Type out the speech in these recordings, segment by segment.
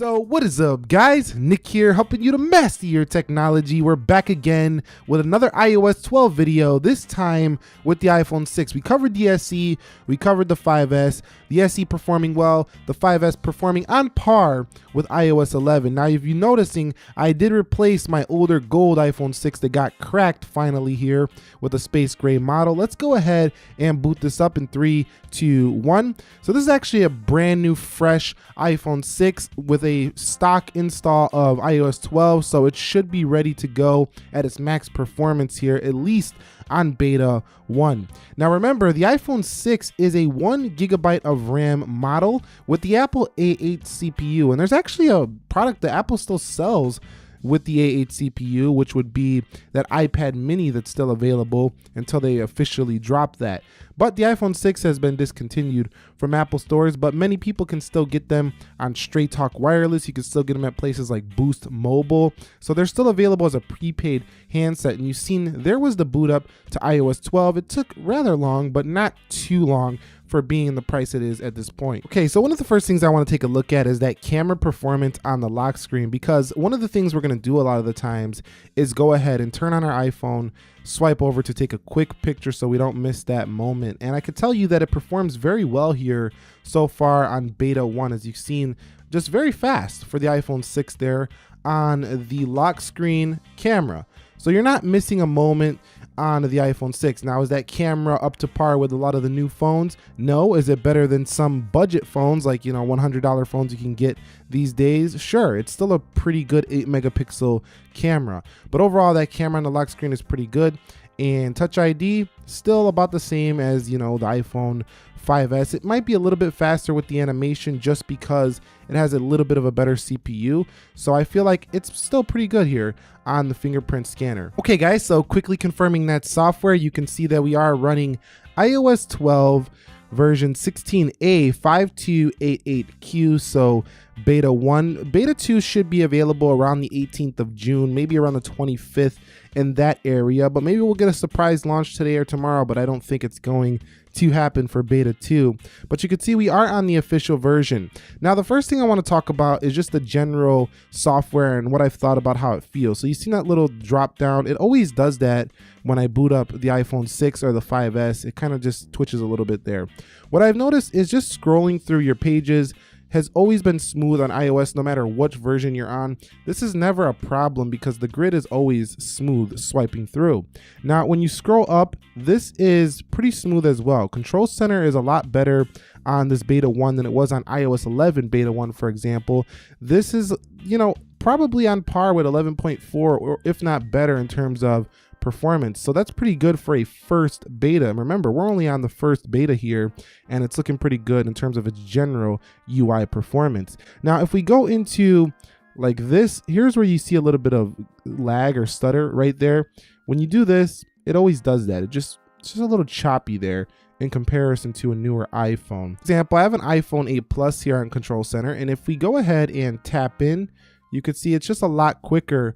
So what is up, guys? Nick here, helping you to master your technology. We're back again with another iOS 12 video, this time with the iPhone 6. We covered the SE, we covered the 5S, the SE performing well, the 5S performing on par with iOS 11. Now, if you're noticing, I did replace my older gold iPhone 6 that got cracked finally here with a space gray model. Let's go ahead and boot this up in 3, 2, 1. So this is actually a brand new, fresh iPhone 6 with a stock install of iOS 12, so it should be ready to go at its max performance here, at least on beta 1. Now remember, the iPhone 6 is a 1 GB of RAM model with the Apple A8 CPU, and there's actually a product that Apple still sells with the A8 CPU, which would be that iPad mini that's still available until they officially drop that. But the iPhone 6 has been discontinued from Apple stores, but many people can still get them on Straight Talk Wireless. You can still get them at places like Boost Mobile. So they're still available as a prepaid handset. And you've seen there was the boot up to iOS 12. It took rather long, but not too long for being the price it is at this point. Okay, so one of the first things I want to take a look at is that camera performance on the lock screen, because one of the things we're going to do a lot of the times is go ahead and turn on our iPhone, swipe over to take a quick picture so we don't miss that moment. And I can tell you that it performs very well here so far on beta 1, as you've seen, just very fast for the iPhone 6 there on the lock screen camera. So you're not missing a moment on the iPhone 6. Now, is that camera up to par with a lot of the new phones? No. Is it better than some budget phones, like, you know, $100 phones you can get these days? Sure, it's still a pretty good 8-megapixel camera. But overall, that camera on the lock screen is pretty good. And Touch ID, still about the same as, you know, the iPhone 5S. It might be a little bit faster with the animation just because it has a little bit of a better CPU. So I feel like it's still pretty good here on the fingerprint scanner. Okay, guys, so quickly confirming that software, you can see that we are running iOS 12 version 16A 5288Q, so beta 1. Beta 2 should be available around the 18th of June, maybe around the 25th in that area, but maybe we'll get a surprise launch today or tomorrow, but I don't think it's going to happen for beta 2. But you can see we are on the official version. Now, the first thing I want to talk about is just the general software and what I've thought about how it feels. So you see that little drop down? It always does that when I boot up the iPhone 6 or the 5S. It kind of just twitches a little bit there. What I've noticed is just scrolling through your pages has always been smooth on iOS, no matter which version you're on. This is never a problem because the grid is always smooth swiping through. Now, when you scroll up, this is pretty smooth as well. Control Center is a lot better on this beta 1 than it was on iOS 11 beta 1, for example. This is, you know, probably on par with 11.4, or if not better in terms of performance. So that's pretty good for a first beta. And remember, we're only on the first beta here, and it's looking pretty good in terms of its general UI performance. Now, if we go into like this, here's where you see a little bit of lag or stutter right there. When you do this, it always does that. It's just a little choppy there in comparison to a newer iPhone. For example, I have an iPhone 8 Plus here on Control Center, and if we go ahead and tap in, you can see it's just a lot quicker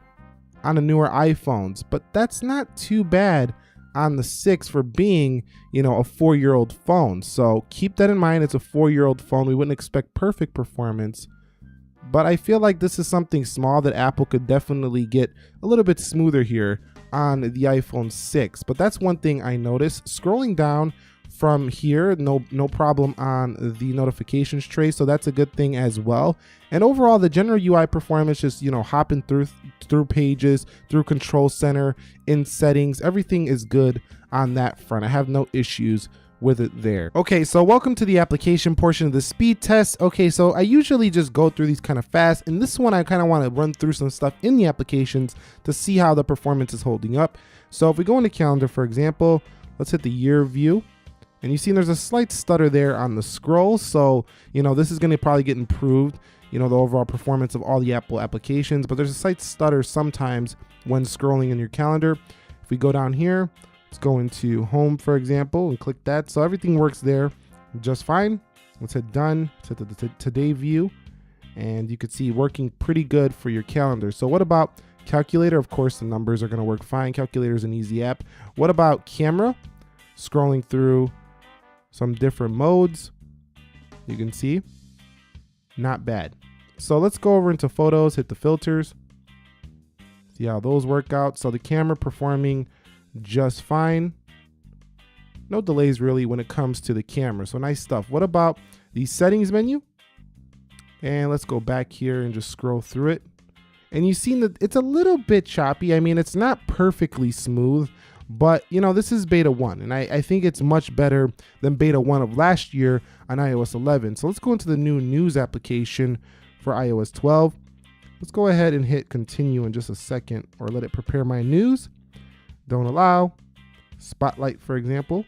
on the newer iPhones, but that's not too bad on the 6 for being, you know, a 4-year-old phone. So keep that in mind. It's a 4-year-old phone. We wouldn't expect perfect performance, but I feel like this is something small that Apple could definitely get a little bit smoother here on the iPhone 6. But that's one thing I noticed. Scrolling down from here, no problem on the notifications tray, so that's a good thing as well. And overall, the general UI performance, just, you know, hopping through pages, through Control Center, in settings, everything is good on that front. I have no issues with it there. Okay, so welcome to the application portion of the speed test. Okay, so I usually just go through these kind of fast, and this one I kind of want to run through some stuff in the applications to see how the performance is holding up. So if we go into calendar, for example, let's hit the year view. And you see there's a slight stutter there on the scroll. So, you know, this is going to probably get improved, you know, the overall performance of all the Apple applications. But there's a slight stutter sometimes when scrolling in your calendar. If we go down here, let's go into home, for example, and click that. So everything works there just fine. Let's hit done. Let's hit the today view. And you can see working pretty good for your calendar. So what about calculator? Of course, the numbers are going to work fine. Calculator is an easy app. What about camera? Scrolling through some different modes, you can see not bad. So let's go over into photos, hit the filters, see how those work out. So the camera performing just fine. No delays really when it comes to the camera. So nice stuff. What about the settings menu? And let's go back here and just scroll through it. And you've seen that it's a little bit choppy. I mean, it's not perfectly smooth, but you know, this is beta 1, and I think it's much better than beta 1 of last year on iOS 11. So let's go into the new news application for iOS 12. Let's go ahead and hit continue in just a second, or let it prepare my news. Don't allow. Spotlight, for example.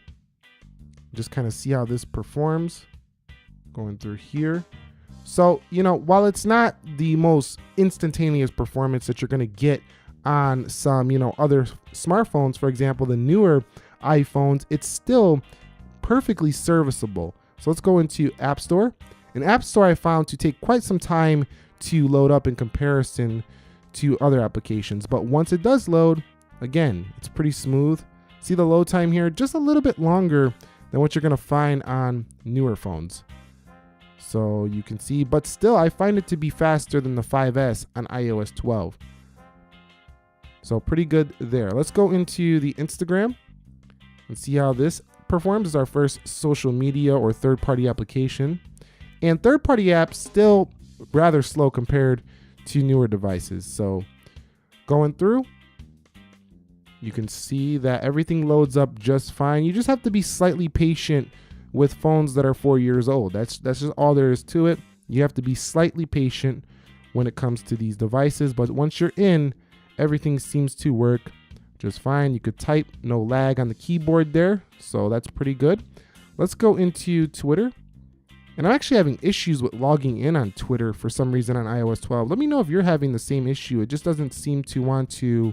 Just kind of see how this performs. Going through here. So, you know, while it's not the most instantaneous performance that you're going to get on some, you know, other smartphones, for example, the newer iPhones, it's still perfectly serviceable. So let's go into App Store. And App Store I found to take quite some time to load up in comparison to other applications. But once it does load, again, it's pretty smooth. See the load time here, just a little bit longer than what you're going to find on newer phones. So you can see, but still I find it to be faster than the 5S on iOS 12. So pretty good there. Let's go into the Instagram and see how this performs as our first social media or third-party application. And third-party apps still rather slow compared to newer devices. So going through, you can see that everything loads up just fine. You just have to be slightly patient with phones that are 4 years old. That's just all there is to it. You have to be slightly patient when it comes to these devices, but once you're in, everything seems to work just fine. You could type, no lag on the keyboard there, so that's pretty good. Let's go into Twitter. And I'm actually having issues with logging in on Twitter for some reason on iOS 12. Let me know if you're having the same issue. It just doesn't seem to want to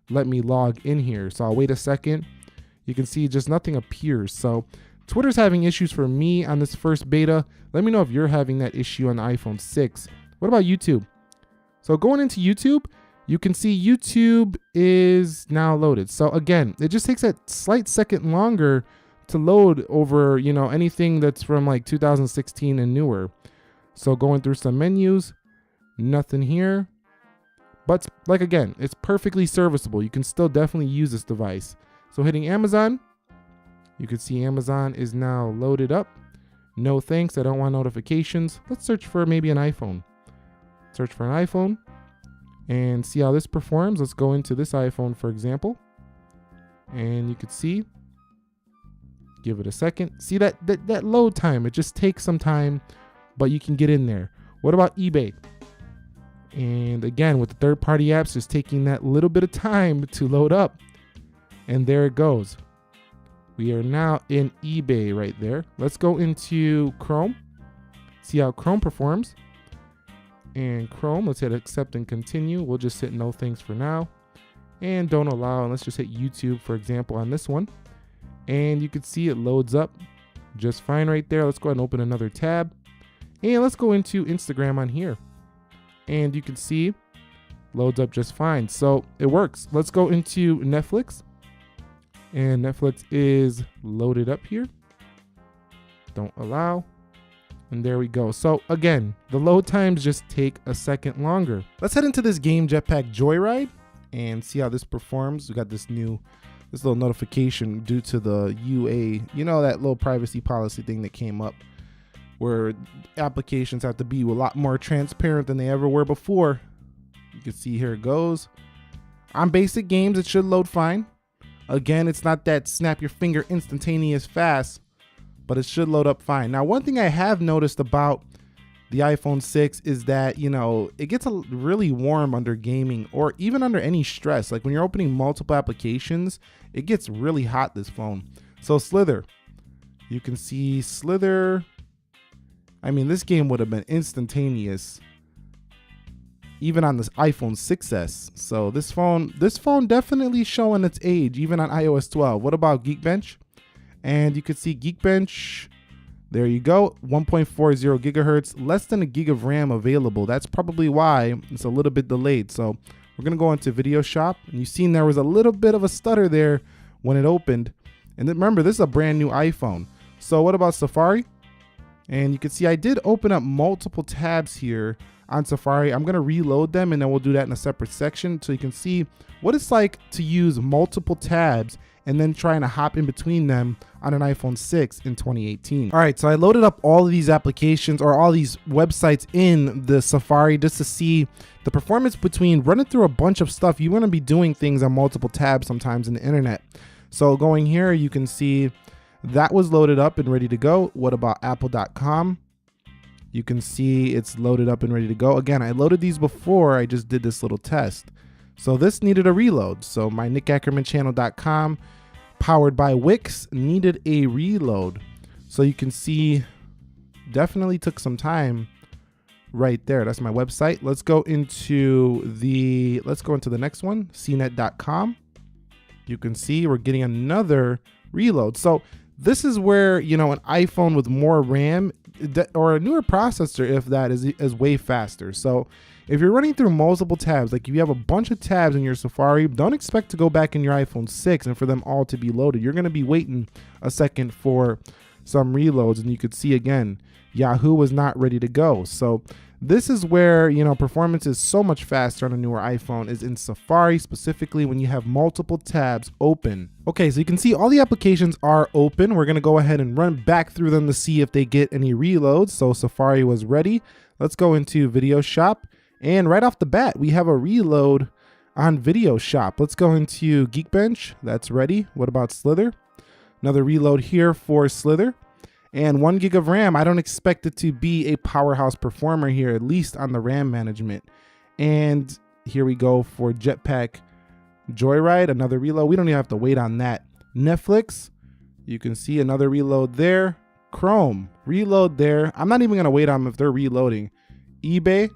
let me log in here. So I'll wait a second. You can see just nothing appears. So Twitter's having issues for me on this first beta. Let me know if you're having that issue on the iPhone 6. What about YouTube? So going into YouTube, you can see YouTube is now loaded. So again, it just takes a slight second longer to load over, you know, anything that's from like 2016 and newer. So going through some menus, nothing here. But like again, it's perfectly serviceable. You can still definitely use this device. So hitting Amazon, you can see Amazon is now loaded up. No thanks, I don't want notifications. Let's search for maybe an iPhone. Search for an iPhone and see how this performs. Let's go into this iPhone, for example. And you can see, give it a second. See that load time, it just takes some time, but you can get in there. What about eBay? And again, with the third-party apps, just taking that little bit of time to load up. And there it goes. We are now in eBay right there. Let's go into Chrome. See how Chrome performs. And Chrome, let's hit accept and continue. We'll just hit no thanks for now. And don't allow, and let's just hit YouTube, for example, on this one. And you can see it loads up just fine right there. Let's go ahead and open another tab. And let's go into Instagram on here. And you can see loads up just fine. So it works. Let's go into Netflix. And Netflix is loaded up here. Don't allow. And there we go. So again, the load times just take a second longer. Let's head into this game, Jetpack Joyride, and see how this performs. We got this little notification due to the UA, you know, that little privacy policy thing that came up where applications have to be a lot more transparent than they ever were before. You can see here it goes. On basic games, it should load fine. Again, it's not that snap your finger instantaneous fast, but it should load up fine. Now, one thing I have noticed about the iPhone 6 is that, you know, it gets really warm under gaming or even under any stress. Like when you're opening multiple applications, it gets really hot, this phone. So Slither, you can see Slither. I mean, this game would have been instantaneous even on this iPhone 6s. So this phone definitely showing its age, even on iOS 12. What about Geekbench? And you could see Geekbench, there you go, 1.40 gigahertz, less than a gig of RAM available. That's probably why it's a little bit delayed. So we're gonna go into Video Shop, and you've seen there was a little bit of a stutter there when it opened. And then remember, this is a brand new iPhone. So what about Safari? And you can see I did open up multiple tabs here on Safari. I'm gonna reload them and then we'll do that in a separate section so you can see what it's like to use multiple tabs and then trying to hop in between them on an iPhone 6 in 2018. All right, so I loaded up all of these applications or all these websites in the Safari just to see the performance between running through a bunch of stuff. You're gonna be doing things on multiple tabs sometimes in the internet. So going here, you can see that was loaded up and ready to go. What about apple.com? You can see it's loaded up and ready to go. Again, I loaded these before I just did this little test. So this needed a reload. So my nickackermanchannel.com powered by Wix needed a reload. So you can see definitely took some time right there. That's my website. Let's go into the next one, cnet.com. You can see we're getting another reload. So this is where, you know, an iPhone with more RAM or a newer processor, if that is way faster. So if you're running through multiple tabs, like if you have a bunch of tabs in your Safari, don't expect to go back in your iPhone 6 and for them all to be loaded. You're going to be waiting a second for some reloads, and you could see again, Yahoo was not ready to go. So this is where, you know, performance is so much faster on a newer iPhone is in Safari, specifically when you have multiple tabs open. Okay, so you can see all the applications are open. We're gonna go ahead and run back through them to see if they get any reloads. So Safari was ready. Let's go into Video Shop. And right off the bat, we have a reload on Video Shop. Let's go into Geekbench. That's ready. What about Slither? Another reload here for Slither. And 1 gig of RAM, I don't expect it to be a powerhouse performer here, at least on the RAM management. And here we go for Jetpack Joyride, another reload. We don't even have to wait on that. Netflix, you can see another reload there. Chrome, reload there. I'm not even gonna wait on them if they're reloading. eBay,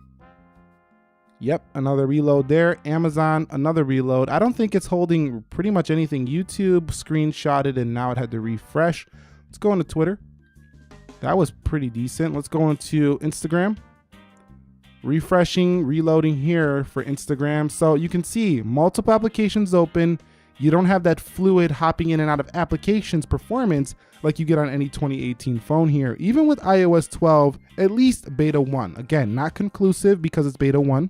yep, another reload there. Amazon, another reload. I don't think it's holding pretty much anything. YouTube screenshotted and now it had to refresh. Let's go into Twitter. That was pretty decent. Let's go into Instagram. Refreshing, reloading here for Instagram. So you can see multiple applications open. You don't have that fluid hopping in and out of applications performance like you get on any 2018 phone here. Even with iOS 12, at least beta 1. Again, not conclusive because it's beta 1.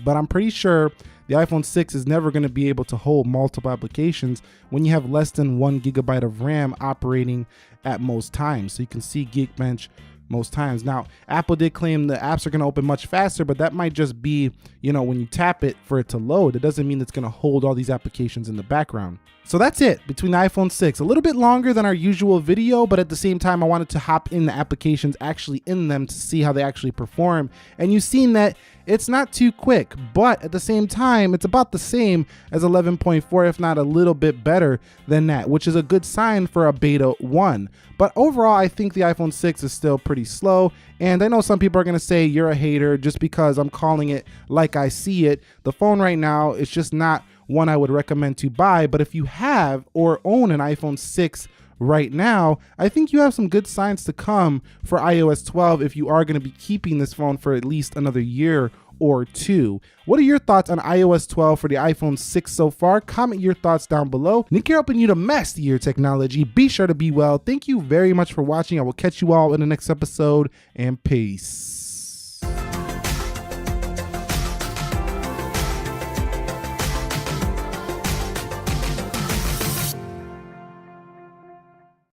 But I'm pretty sure the iPhone 6 is never going to be able to hold multiple applications when you have less than 1 gigabyte of RAM operating at most times. So you can see Geekbench most times. Now, Apple did claim the apps are going to open much faster, but that might just be, you know, when you tap it for it to load. It doesn't mean it's going to hold all these applications in the background. So that's it between the iPhone 6. A little bit longer than our usual video, but at the same time, I wanted to hop in the applications actually in them to see how they actually perform. And you've seen that it's not too quick, but at the same time, it's about the same as 11.4, if not a little bit better than that, which is a good sign for a beta 1. But overall, I think the iPhone 6 is still pretty slow. And I know some people are going to say you're a hater just because I'm calling it like I see it. The phone right now is just not one I would recommend to buy, but if you have or own an iPhone 6 right now, I think you have some good signs to come for iOS 12 if you are going to be keeping this phone for at least another year or two. What are your thoughts on iOS 12 for the iPhone 6 so far? Comment your thoughts down below. Nick here helping you to master your technology. Be sure to be well. Thank you very much for watching. I will catch you all in the next episode, and peace.